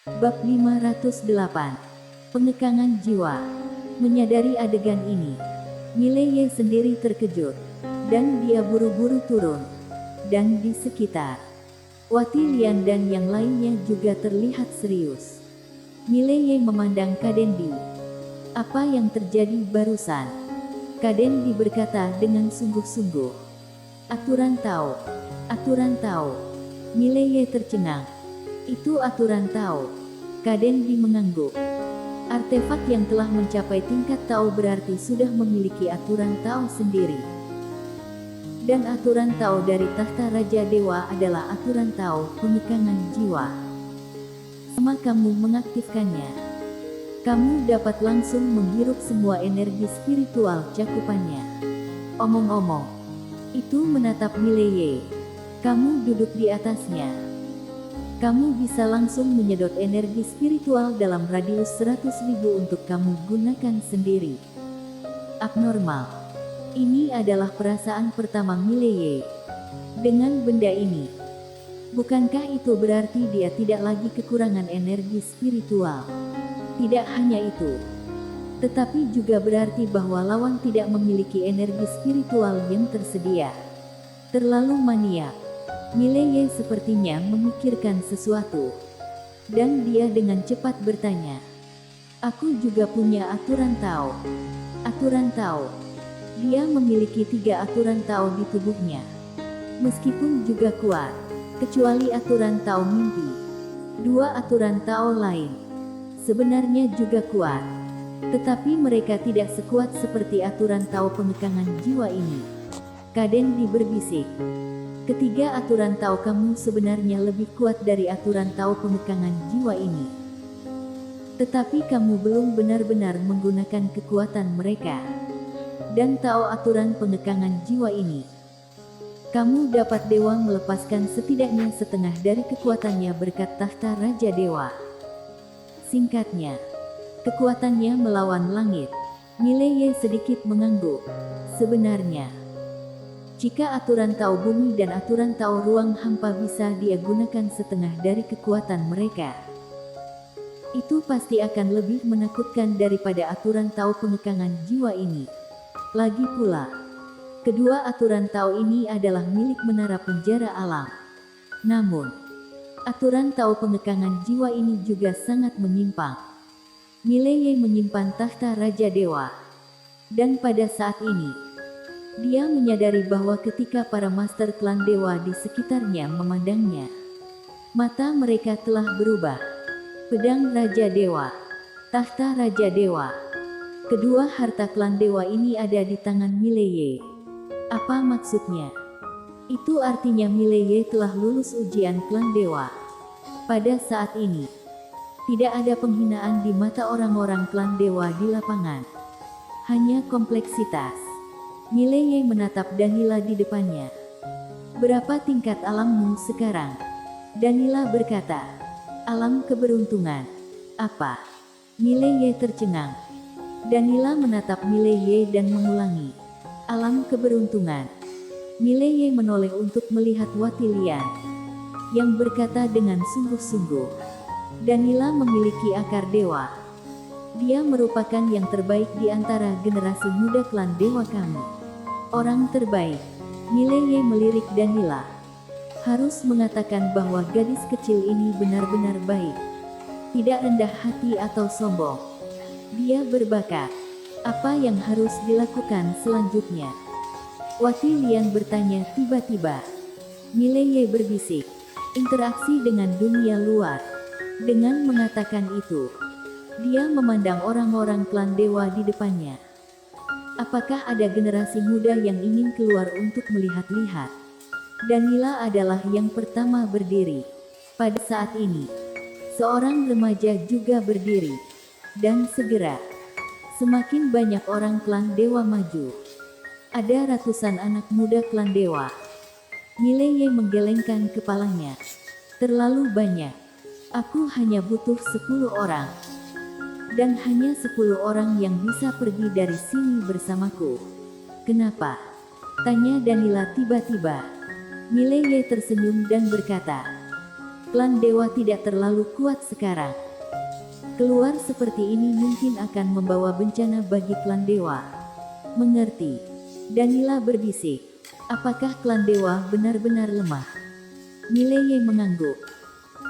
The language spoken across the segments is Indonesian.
Bab 508. Pengekangan jiwa. Menyadari adegan ini, Mileye sendiri terkejut, dan dia buru-buru turun. Dan di sekitar Wati Lian dan yang lainnya juga terlihat serius. Mileye memandang Kadendi. Apa yang terjadi barusan? Kadendi berkata dengan sungguh-sungguh. Aturan Tao. Aturan Tao. Mileye tercengang. Itu aturan Tao. Kadendi mengangguk. Artefak yang telah mencapai tingkat Tao berarti sudah memiliki aturan Tao sendiri. Dan aturan Tao dari tahta Raja Dewa adalah aturan Tao pengekangan jiwa. Selama kamu mengaktifkannya, kamu dapat langsung menghirup semua energi spiritual cakupannya. Omong-omong, itu menatap Mileye. Kamu duduk di atasnya. Kamu bisa langsung menyedot energi spiritual dalam radius 100.000 untuk kamu gunakan sendiri. Abnormal. Ini adalah perasaan pertama Mileye. Dengan benda ini, bukankah itu berarti dia tidak lagi kekurangan energi spiritual? Tidak hanya itu, tetapi juga berarti bahwa lawan tidak memiliki energi spiritual yang tersedia. Terlalu maniak. Mileye sepertinya memikirkan sesuatu. Dan dia dengan cepat bertanya, "Aku juga punya aturan Tao." Aturan Tao. Dia memiliki 3 aturan Tao di tubuhnya. Meskipun juga kuat, kecuali aturan Tao mimpi. 2 aturan Tao lain sebenarnya juga kuat, tetapi mereka tidak sekuat seperti aturan Tao pengekangan jiwa ini. Kadendi berbisik. Ketiga aturan Tao kamu sebenarnya lebih kuat dari aturan Tao pengekangan jiwa ini. Tetapi kamu belum benar-benar menggunakan kekuatan mereka. Dan Tao aturan pengekangan jiwa ini. Kamu dapat dewa melepaskan setidaknya setengah dari kekuatannya berkat tahta Raja Dewa. Singkatnya, kekuatannya melawan langit. Mileye sedikit mengangguk. Sebenarnya, jika aturan Tao bumi dan aturan Tao ruang hampa bisa dia gunakan setengah dari kekuatan mereka, itu pasti akan lebih menakutkan daripada aturan Tao pengekangan jiwa ini. Lagi pula, kedua aturan Tao ini adalah milik menara penjara alam. Namun, aturan Tao pengekangan jiwa ini juga sangat menyimpang. Mileye menyimpan tahta Raja Dewa. Dan pada saat ini, dia menyadari bahwa ketika para master klan dewa di sekitarnya memandangnya, mata mereka telah berubah. Pedang Raja Dewa. Tahta Raja Dewa. Kedua harta klan dewa ini ada di tangan Mileye. Apa maksudnya? Itu artinya Mileye telah lulus ujian klan dewa. Pada saat ini, tidak ada penghinaan di mata orang-orang klan dewa di lapangan. Hanya kompleksitas. Mileye menatap Danila di depannya. "Berapa tingkat alammu sekarang?" Danila berkata, "Alam keberuntungan." "Apa?" Mileye tercengang. Danila menatap Mileye dan mengulangi, "Alam keberuntungan." Mileye menoleh untuk melihat Wati Lian, yang berkata dengan sungguh-sungguh, "Danila memiliki akar dewa. Dia merupakan yang terbaik di antara generasi muda klan dewa kami. Orang terbaik." Mileye melirik Danila. Harus mengatakan bahwa gadis kecil ini benar-benar baik. Tidak rendah hati atau sombong. Dia berbakat. Apa yang harus dilakukan selanjutnya? Wati Lian bertanya tiba-tiba. Mileye berbisik. Interaksi dengan dunia luar. Dengan mengatakan itu, dia memandang orang-orang klan dewa di depannya. Apakah ada generasi muda yang ingin keluar untuk melihat-lihat? Danila adalah yang pertama berdiri. Pada saat ini, seorang remaja juga berdiri. Dan segera, semakin banyak orang klan dewa maju. Ada ratusan anak muda klan dewa. Mileye menggelengkan kepalanya. "Terlalu banyak. Aku hanya butuh 10 orang. Dan hanya 10 orang yang bisa pergi dari sini bersamaku." "Kenapa?" tanya Danila tiba-tiba. Mileye tersenyum dan berkata, Klan dewa tidak terlalu kuat sekarang. Keluar seperti ini mungkin akan membawa bencana bagi klan dewa. Mengerti? Danila berbisik. Apakah klan dewa benar-benar lemah? Mileye mengangguk.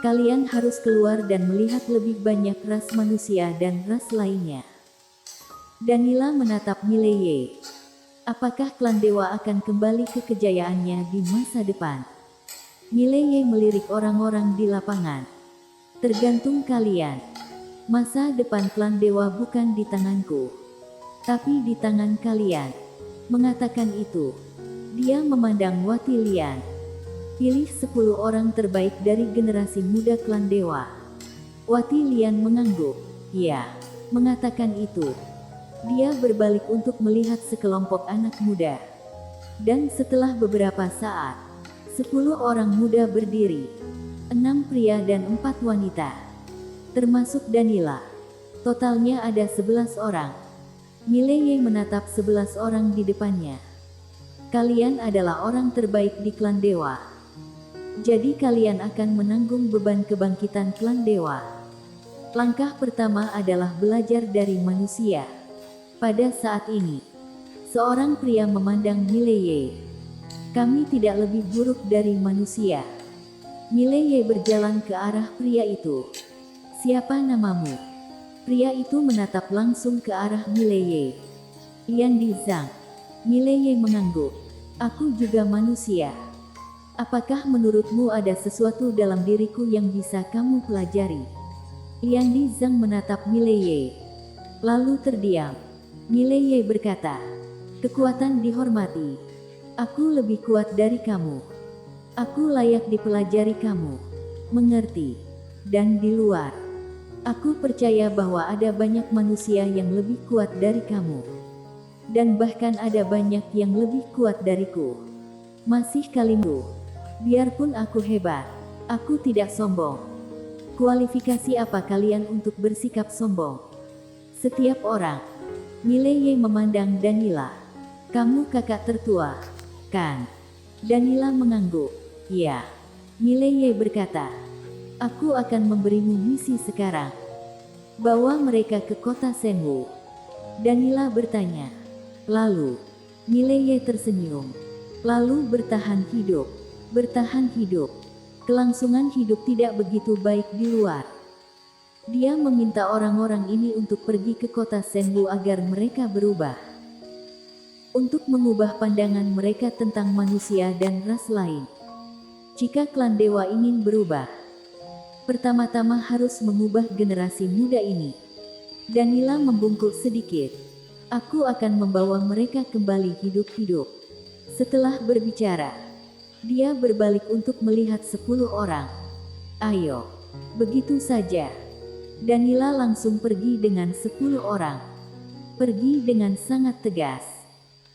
Kalian harus keluar dan melihat lebih banyak ras manusia dan ras lainnya. Danila menatap Mileye. Apakah klan dewa akan kembali ke kejayaannya di masa depan? Mileye melirik orang-orang di lapangan. Tergantung kalian. Masa depan klan dewa bukan di tanganku, tapi di tangan kalian. Mengatakan itu, dia memandang Wati Lian. Pilih 10 orang terbaik dari generasi muda klan dewa. Wati Lian mengangguk. Ya, mengatakan itu. Dia berbalik untuk melihat sekelompok anak muda. Dan setelah beberapa saat, 10 orang muda berdiri. 6 pria dan 4 wanita. Termasuk Danila. Totalnya ada 11 orang. Mileye menatap 11 orang di depannya. Kalian adalah orang terbaik di klan dewa. Jadi kalian akan menanggung beban kebangkitan klan dewa. Langkah pertama adalah belajar dari manusia. Pada saat ini, seorang pria memandang Mileye. Kami tidak lebih buruk dari manusia. Mileye berjalan ke arah pria itu. Siapa namamu? Pria itu menatap langsung ke arah Mileye. Liandi Zhang. Mileye mengangguk. Aku juga manusia. Apakah menurutmu ada sesuatu dalam diriku yang bisa kamu pelajari? Liandi Zhang menatap Mileye. Lalu terdiam. Mileye berkata, kekuatan dihormati. Aku lebih kuat dari kamu. Aku layak dipelajari kamu. Mengerti? Dan di luar, aku percaya bahwa ada banyak manusia yang lebih kuat dari kamu. Dan bahkan ada banyak yang lebih kuat dariku. Masih kalimu. Biarpun aku hebat, aku tidak sombong. Kualifikasi apa kalian untuk bersikap sombong? Setiap orang. Mileye memandang Danila. Kamu kakak tertua, kan? Danila mengangguk. Ya. Mileye berkata, aku akan memberimu misi sekarang. Bawa mereka ke kota Senwu. Danila bertanya. Lalu, Mileye tersenyum. Lalu bertahan hidup. Bertahan hidup. Kelangsungan hidup tidak begitu baik di luar. Dia meminta orang-orang ini untuk pergi ke kota Senwu agar mereka berubah. Untuk mengubah pandangan mereka tentang manusia dan ras lain. Jika klan dewa ingin berubah, pertama-tama harus mengubah generasi muda ini. Danila membungkuk sedikit. Aku akan membawa mereka kembali hidup-hidup. Setelah berbicara, dia berbalik untuk melihat 10 orang. Ayo, begitu saja. Danila langsung pergi dengan 10 orang. Pergi dengan sangat tegas.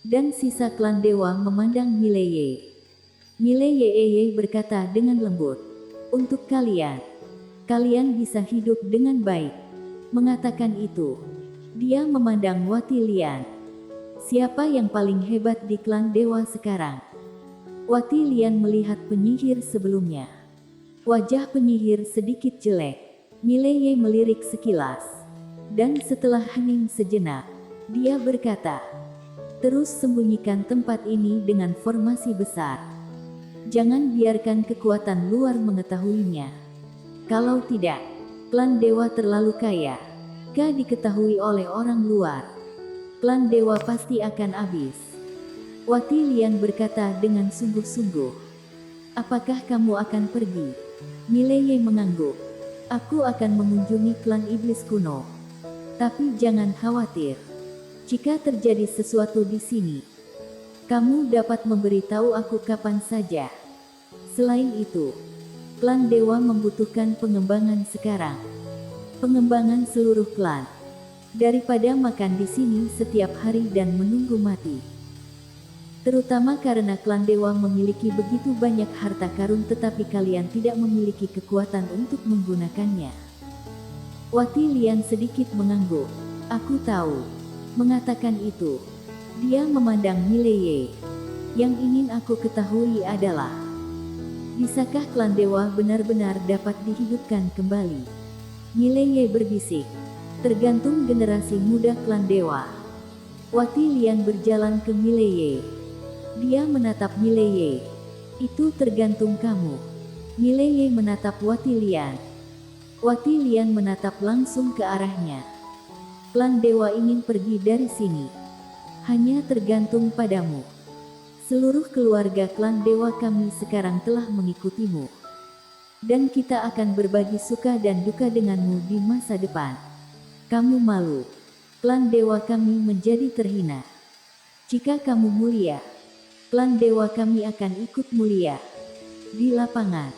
Dan sisa klan dewa memandang Mileye. Mileye berkata dengan lembut. Untuk kalian. Kalian bisa hidup dengan baik. Mengatakan itu, dia memandang Wati Lian. Siapa yang paling hebat di klan dewa sekarang? Wati Lian melihat penyihir sebelumnya. Wajah penyihir sedikit jelek. Mileye melirik sekilas. Dan setelah hening sejenak, dia berkata, terus sembunyikan tempat ini dengan formasi besar. Jangan biarkan kekuatan luar mengetahuinya. Kalau tidak, klan dewa terlalu kaya. Jika diketahui oleh orang luar, klan dewa pasti akan habis. Wati Lian berkata dengan sungguh-sungguh. Apakah kamu akan pergi? Mileye mengangguk. Aku akan mengunjungi klan iblis kuno. Tapi jangan khawatir. Jika terjadi sesuatu di sini, kamu dapat memberitahu aku kapan saja. Selain itu, klan dewa membutuhkan pengembangan sekarang. Pengembangan seluruh klan. Daripada makan di sini setiap hari dan menunggu mati. Terutama karena klan dewa memiliki begitu banyak harta karun tetapi kalian tidak memiliki kekuatan untuk menggunakannya. Wati Lian sedikit mengangguk. Aku tahu. Mengatakan itu, dia memandang Mileye. Yang ingin aku ketahui adalah, Bisakah klan dewa benar-benar dapat dihidupkan kembali? Mileye berbisik. Tergantung generasi muda klan dewa. Wati Lian berjalan ke Mileye. Dia menatap Mileye. Itu tergantung kamu. Mileye menatap Wati Lian. Wati Lian menatap langsung ke arahnya. Klan dewa ingin pergi dari sini. Hanya tergantung padamu. Seluruh keluarga klan dewa kami sekarang telah mengikutimu. Dan kita akan berbagi suka dan duka denganmu di masa depan. Kamu malu. Klan dewa kami menjadi terhina. Jika kamu mulia, klan dewa kami akan ikut mulia. Di lapangan,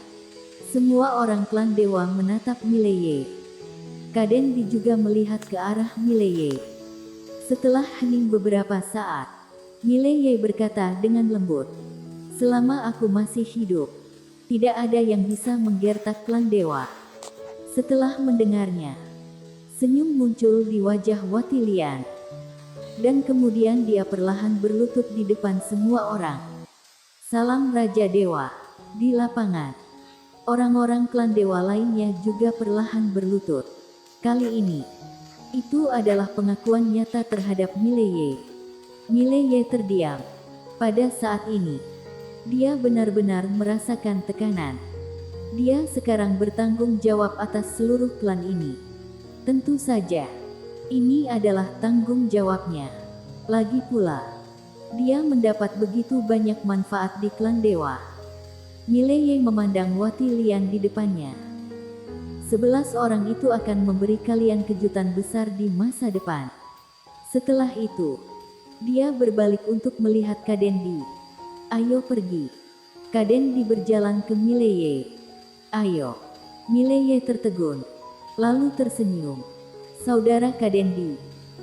semua orang klan dewa menatap Mileye. Kadendi juga melihat ke arah Mileye. Setelah hening beberapa saat, Mileye berkata dengan lembut, "Selama aku masih hidup, tidak ada yang bisa menggertak klan dewa." Setelah mendengarnya, senyum muncul di wajah Wati Lian. Dan kemudian dia perlahan berlutut di depan semua orang. Salam Raja Dewa. Di lapangan, orang-orang klan dewa lainnya juga perlahan berlutut. Kali ini, itu adalah pengakuan nyata terhadap Mileye. Mileye terdiam. Pada saat ini, dia benar-benar merasakan tekanan. Dia sekarang bertanggung jawab atas seluruh klan ini. Tentu saja, ini adalah tanggung jawabnya. Lagi pula, dia mendapat begitu banyak manfaat di klan dewa. Mileye memandang Wati Lian di depannya. 11 orang itu akan memberi kalian kejutan besar di masa depan. Setelah itu, dia berbalik untuk melihat Kadendi. Ayo pergi. Kadendi berjalan ke Mileye. Ayo. Mileye tertegun, lalu tersenyum. Saudara Kadendi,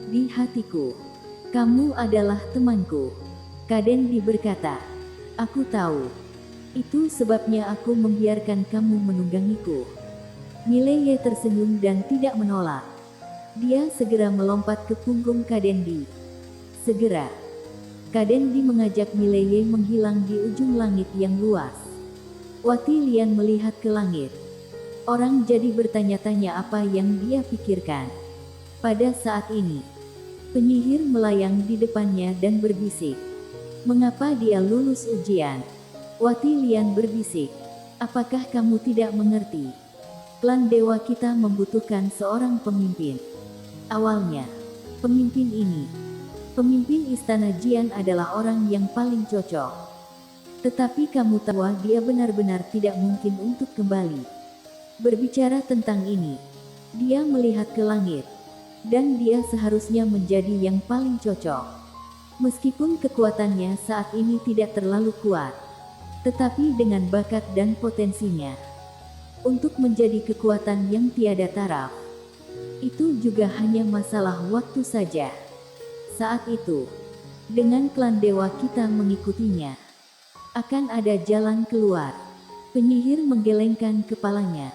di hatiku, kamu adalah temanku. Kadendi berkata, aku tahu. Itu sebabnya aku membiarkan kamu menunggangiku. Mileye tersenyum dan tidak menolak. Dia segera melompat ke punggung Kadendi. Segera, Kadendi mengajak Mileye menghilang di ujung langit yang luas. Wati Lian melihat ke langit. Orang jadi bertanya-tanya apa yang dia pikirkan. Pada saat ini, penyihir melayang di depannya dan berbisik. Mengapa dia lulus ujian? Wati Lian berbisik, apakah kamu tidak mengerti? Klan dewa kita membutuhkan seorang pemimpin. Awalnya, pemimpin istana Jian adalah orang yang paling cocok. Tetapi kamu tahu dia benar-benar tidak mungkin untuk kembali. Berbicara tentang ini, dia melihat ke langit. Dan dia seharusnya menjadi yang paling cocok. Meskipun kekuatannya saat ini tidak terlalu kuat, tetapi dengan bakat dan potensinya untuk menjadi kekuatan yang tiada taraf, itu juga hanya masalah waktu saja. Saat itu, dengan klan dewa kita mengikutinya, akan ada jalan keluar. Penyihir menggelengkan kepalanya.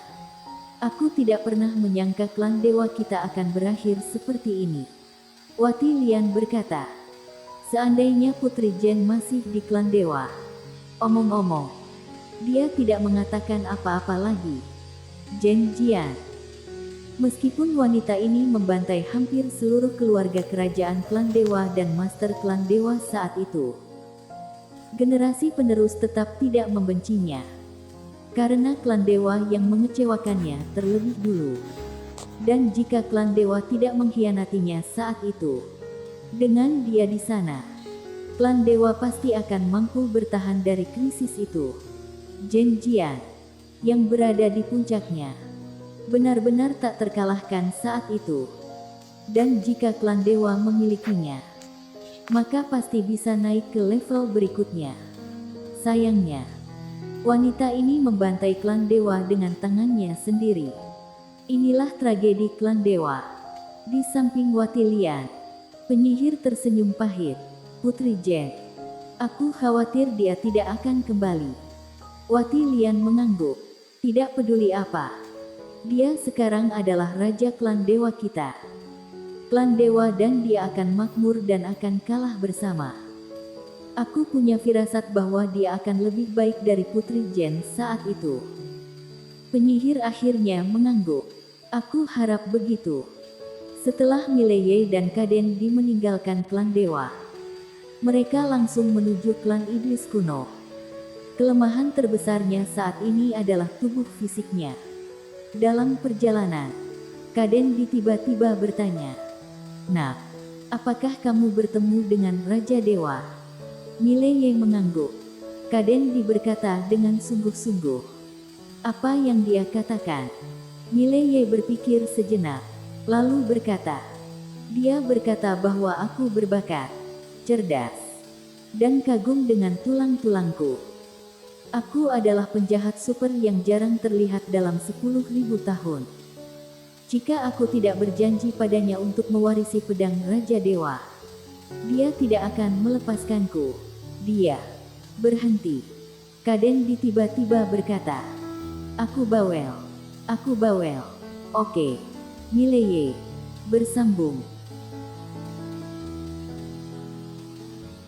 Aku tidak pernah menyangka klan dewa kita akan berakhir seperti ini. Wati Lian berkata, seandainya Putri Jen masih di klan dewa. Omong-omong, dia tidak mengatakan apa-apa lagi. Jen Jian. Meskipun wanita ini membantai hampir seluruh keluarga kerajaan klan dewa dan master klan dewa saat itu, generasi penerus tetap tidak membencinya. Karena klan dewa yang mengecewakannya terlebih dulu. Dan jika klan dewa tidak mengkhianatinya saat itu, dengan dia di sana, klan dewa pasti akan mampu bertahan dari krisis itu. Jen Jian, yang berada di puncaknya, benar-benar tak terkalahkan saat itu. Dan jika klan dewa memilikinya, maka pasti bisa naik ke level berikutnya. Sayangnya, wanita ini membantai klan dewa dengan tangannya sendiri. Inilah tragedi klan dewa. Di samping Wati Lian, penyihir tersenyum pahit. Putri Jen, aku khawatir dia tidak akan kembali. Wati Lian mengangguk. Tidak peduli apa. Dia sekarang adalah raja klan dewa kita. Klan dewa dan dia akan makmur dan akan kalah bersama. Aku punya firasat bahwa dia akan lebih baik dari Putri Jen saat itu. Penyihir akhirnya mengangguk. Aku harap begitu. Setelah Mileye dan Kaden Di meninggalkan klan dewa, mereka langsung menuju klan iblis kuno. Kelemahan terbesarnya saat ini adalah tubuh fisiknya. Dalam perjalanan, Kaden Di tiba-tiba bertanya, "Nak, apakah kamu bertemu dengan Raja Dewa?" Mileye mengangguk. Kaden Di berkata dengan sungguh-sungguh. Apa yang dia katakan? Mileye berpikir sejenak, lalu berkata, "Dia berkata bahwa aku berbakat, cerdas, dan kagum dengan tulang-tulangku. Aku adalah penjahat super yang jarang terlihat dalam 10.000 tahun. Jika aku tidak berjanji padanya untuk mewarisi pedang Raja Dewa, dia tidak akan melepaskanku." Dia berhenti. Kaden Di tiba-tiba berkata, "Aku bawel. Aku bawel." Oke. Mileye bersambung.